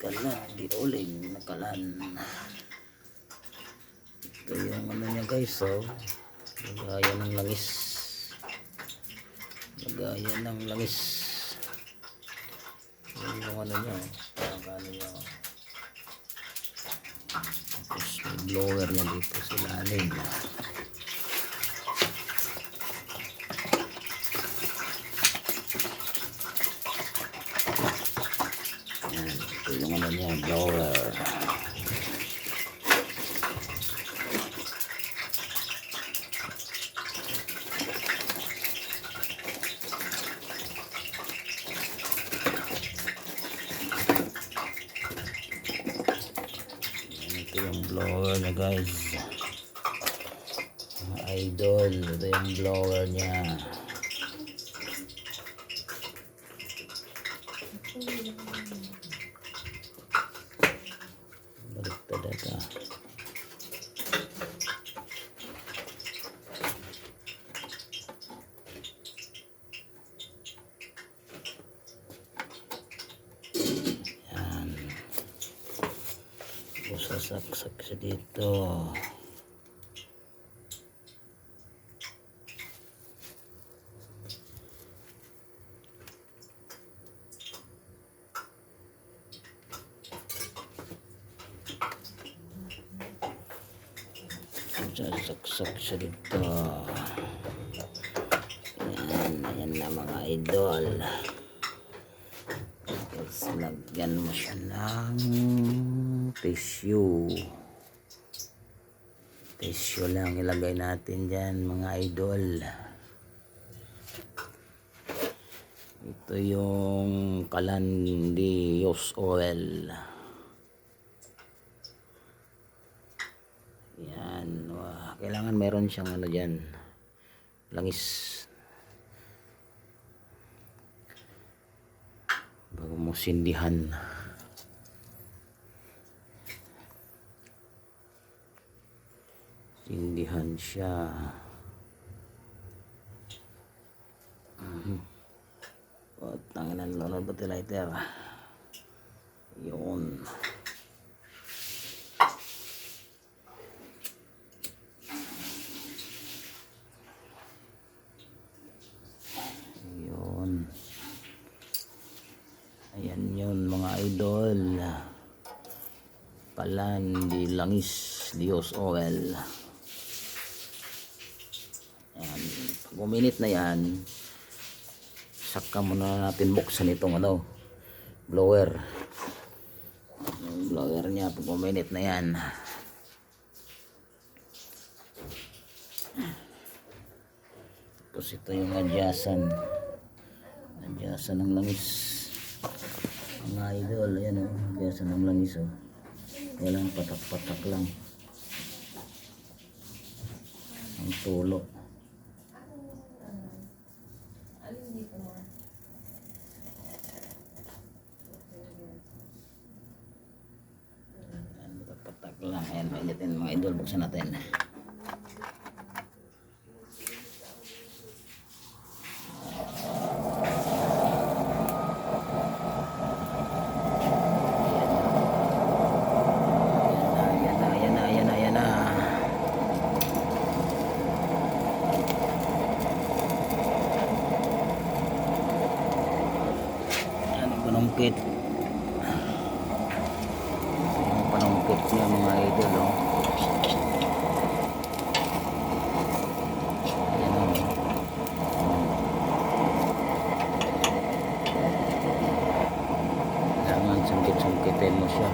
kalan, di uling na kalan. Ito yung ano niya guys, oh. Lagaya ng langis. Lagaya ng langis. Yan yung ano niya, ano niya. Tapos may blower niya dito sa ilalim. Yan, ito yung ano niya, blower. Ito yung blower niya guys, mga idol. Ito yung blower niya. Baliktad ata. Yan, sasaksak siya dito. Sasaksak siya dito. Yan, ayan na mga idol. Tapos lagyan mo siya ng tissue. Tissue lang ilagay natin dyan mga idol. Ito yung Calandios oil. Yan, wah, kailangan meron siyang ano dyan, langis bago mo sindihan. Sindihan siya. O, tanginan, lunod ba ito lighter? Yun. Ayan yun mga idol. Calandi langis Dios oil. Ayan. Pag uminit na yan, saka muna natin buksan itong ano, blower. Yung blower niya pag uminit na yan. Tapos ito yung adyasan. Adyasan ng langis. Mga idol, ayan o, adyasan ng langis o. Kailangan patak-patak lang ang tulo. Ayan, patak-patak lang. Ayan, mainitin mga idol, buksan natin. Panungkit. Yung panungkit niya mga idol, oh. Ayan, oh. Kailangan sungkit-sungkitin mo siya.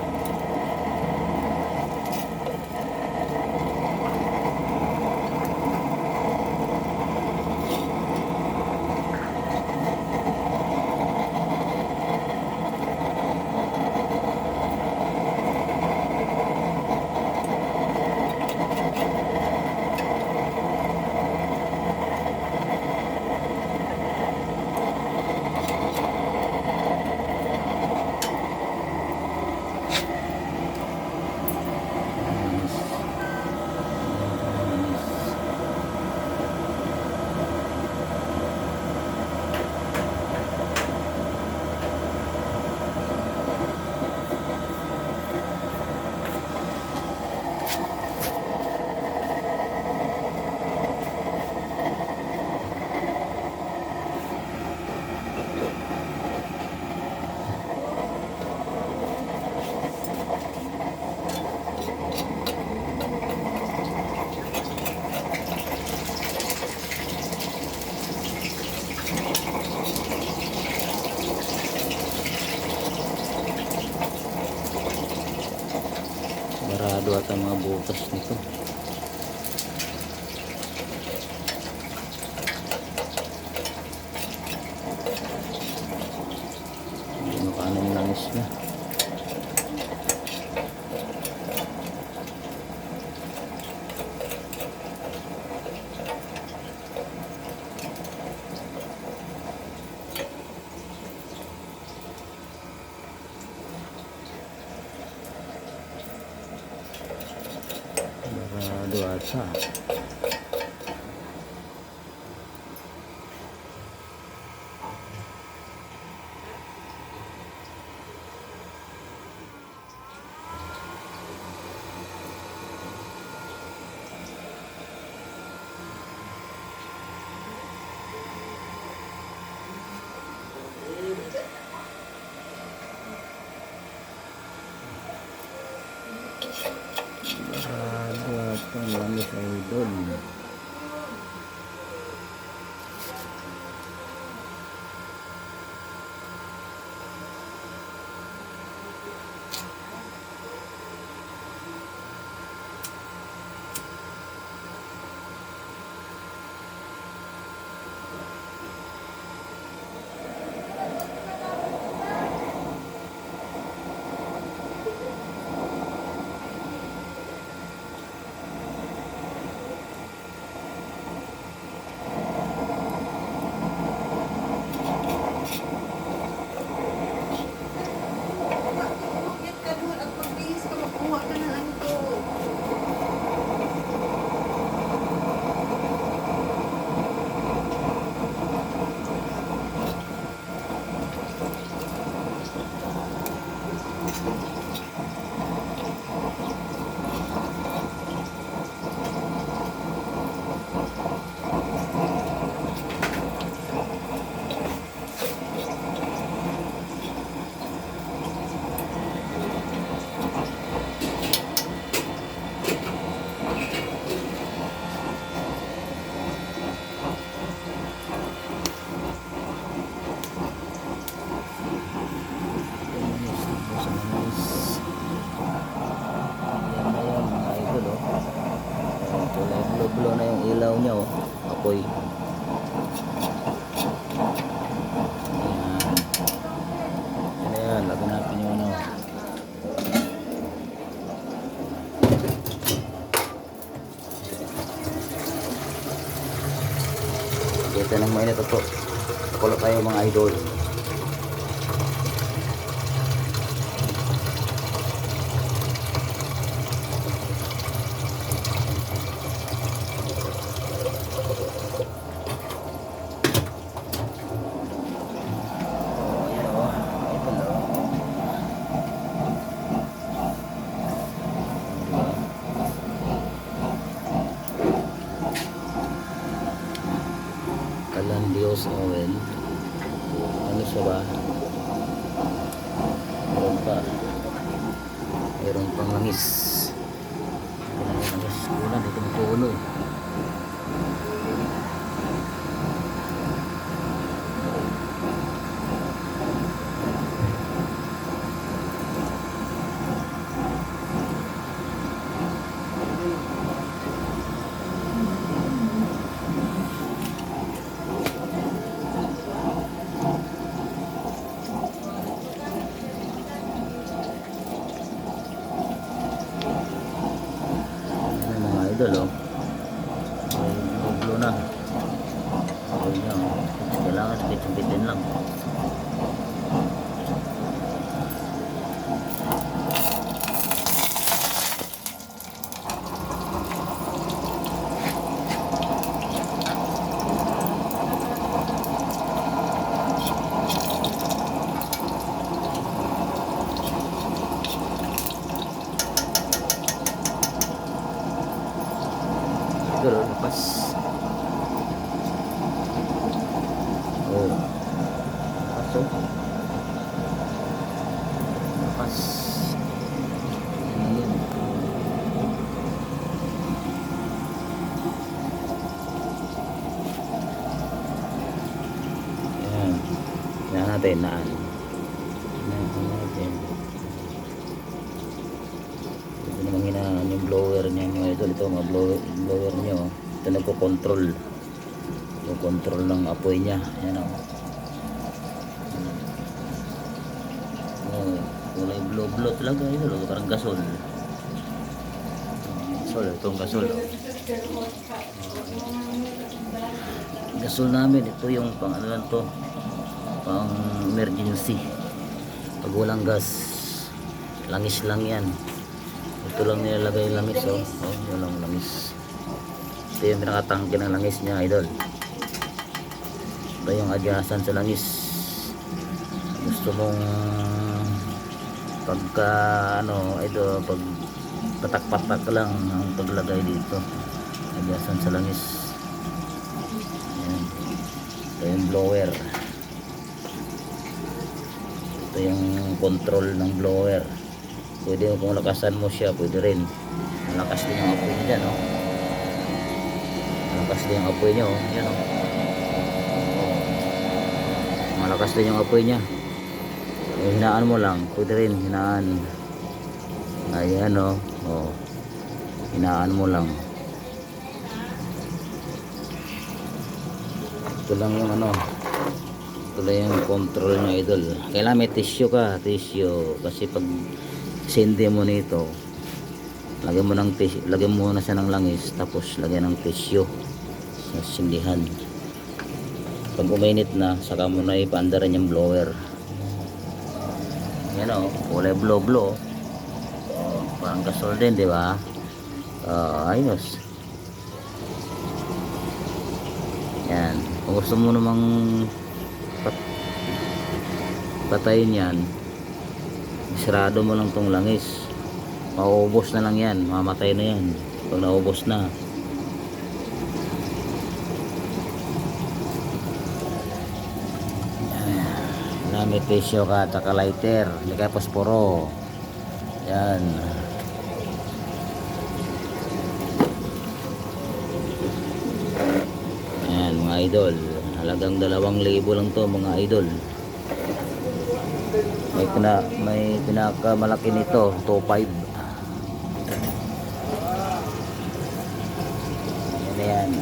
Sarado at ang mga butas nito. Hindi makaano yung langis niya. Sarado ata. Sarado ata ang langis, idol. Bakit ka doon at pagbihis ka makuha ka ng ano to? Blue na yung ilaw niya, oh. Apoy. Ayan, lagyan natin yung ano. Kita ng mainit ito. Kulo tayo mga idol. Calandios oil. Ano siya ba? Meron pang langis. Kulang dito ng puno. Idol, oh. Blue na. Ayun niya, oh. Kailangan bitin lang. Idol, oh. Lepas. Oh. Pasok. Lepas. Ayun. Ayan. Tingnan natin naan. Tingnan natin. Ito na namang hinaan yung blower niya mga idol. Ito mga blower niya oh. Ito nagko-control ng apoy niya. Ayan oh. Oh, kulay blue talaga idol oh. Parang gasol. Itong gasol oh. Gasol namin ito yung pang ano lang to, pang emergency pag walang gas. Langis lang yan. Ito lang nilalagay yung langis oh. Oh, walang langis. Ito yung pinakatangke ng langis niya idol. Ito yung adyasan sa langis. Gusto mong pagka ano ito, pag patak-patak lang ang paglagay dito. Adyasan sa langis. Ayan. Ito yung blower. Ito yung control ng blower. Pwede kung lakasan mo siya, pwede rin. Malakas din yung apoy niya dyan, oh. Malakas din yung apoy niya, oh. Yan, oh. Malakas din yung apoy niya. Hinaan mo lang, pwede rin, hinaan. Ayan, oh. Oh. Hinaan mo lang. Ito lang yung ano. Ito lang yung control niya idol. Kailangan may tissue ka, tissue. Kasi pag sindi mo nito, lagyan mo ng tissue, lagyan mo na siya ng langis, tapos lagyan ng tissue sa sindihan. Pag uminit na, saka mo na ipaandaran yung blower. Yan o, kulay blue. Oh, parang gasol din, di ba? Ayos. Yan. Kung gusto mo namang patayin yan, sarado mo lang tong langis. Mauubos na lang yan, mamatay na yan pag naubos na. May tissue ka at saka lighter, hindi kaya posporo. Yan. Yan mga idol, halagang 2,000 lang to mga idol. May pinakamalaki nito 2.5. Yan.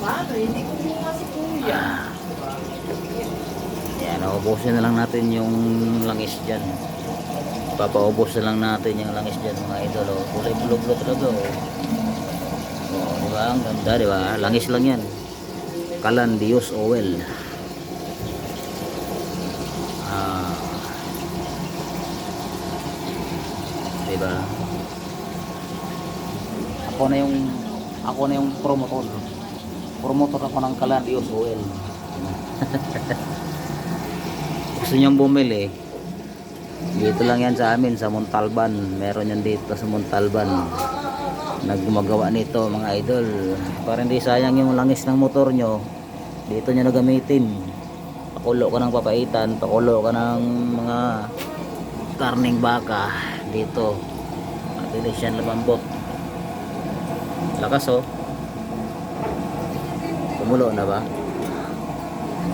Paano? Hindi ko muna si Kuya. Yan, naubusin na lang natin yung langis dyan. Papaubos na lang natin yung langis dyan mga idol. Oh. Kulay blue talaga. Oh, diba? Ang ganda, diba? Langis lang yan. Calandius oil. Diba? Ako na yung promotor. Promotor ako ng Calandius oil. Gusto niyang bumili, dito lang yan sa amin sa Montalban. Meron yan dito sa Montalban. Nagmagawa nito mga idol. Para hindi sayang yung langis ng motor nyo, dito nyo na gamitin. Pakulo ka ng papaitan, pakulo ka ng mga karning baka dito. Mabilis yan lumambot. Lakas oh. Kumulo na ba?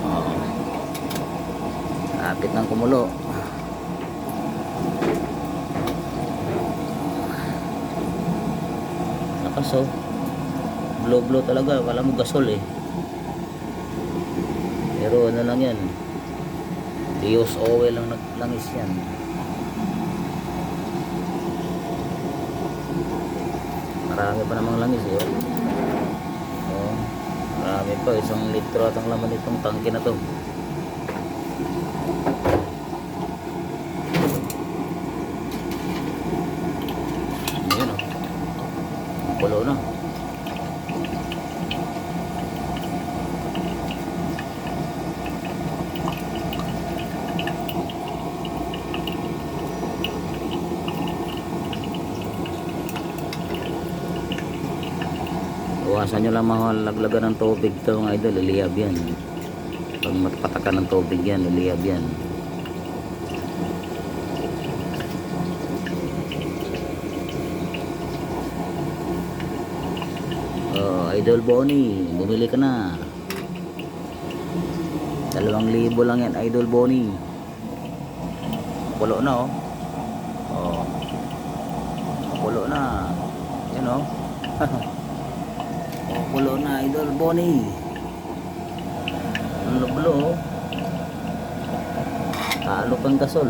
Oo. Lapit ng kumulo. Lakas oh. Blue talaga. Kala mo gasol eh. Pero ano lang yan. Dios oil lang naglangis yan. Marami pa namang langis eh. Oh. Marami pa, 1 litro at ang laman itong tangke na to. Ayan o, pulo na. Iwasan nyo lang mahalaglagan ng tubig to mga idol, liliyab yan. Pag matpatakan ng tubig yan, liliyab yan. Oh, Idol Bonnie, bumili ka na. 2,000 lang yan, Idol Bonnie. Pulo na oh. kumukulo na. Yan o. Kumukulo na, Idol Bonnie. Ang lublo o. Talo pang gasol.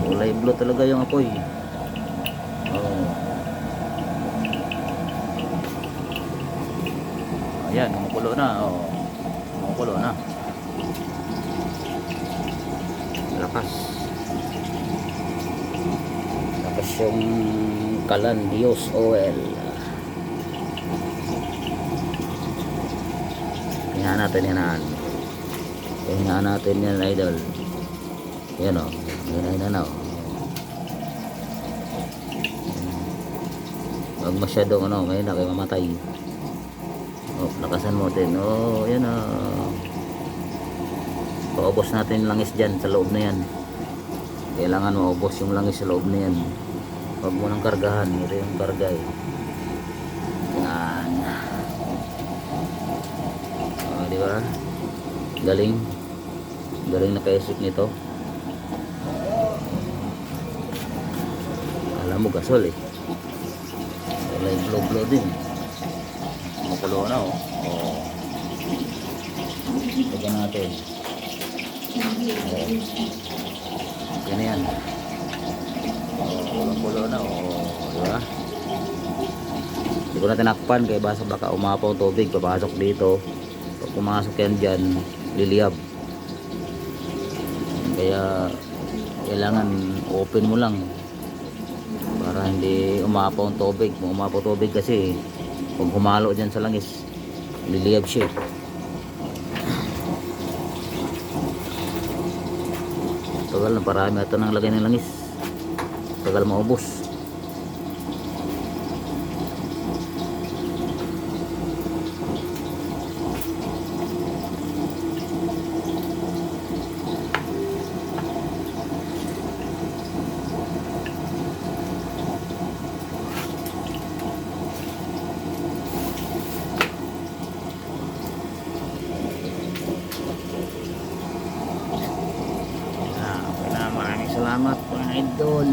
Kulay blue talaga yung apoy. Oh. Ayan, kumukulo na. Oh. Kumukulo na. Lakas. Lakas yung kalan Dios oil. Hinaan natin, hinaan. Hinaan natin yan, Idol. Yan o. Hinaan na o. Huwag masyadong ano, may na kayo mamatay. O, lakasan mo din. O, yan o. Paubos natin langis dyan sa loob na yan. Kailangan maubos yung langis sa loob na yan. Huwag mo nang kargahan. Ito yung karga eh. Yan. O, di ba? Galing. Galing na kaisip nito. Alam mo gasol eh. Kulay blue din. Makulo na oh. Oh. Lagyan natin. Oh. Yan yan. Oh, makulo na oh. Diba? Hindi ko na tinakpan kaya baka umapaw tubig papasok dito. Pag pumasok yan dyan, liliyab. Kaya kailangan open mo lang para hindi umapaw ang tubig. Kung umapaw tubig kasi pag humalo dyan sa langis liliyab siya. Tagal na parami ito nang lagay ng langis. Tagal maubos. Maraming salamat mga idol.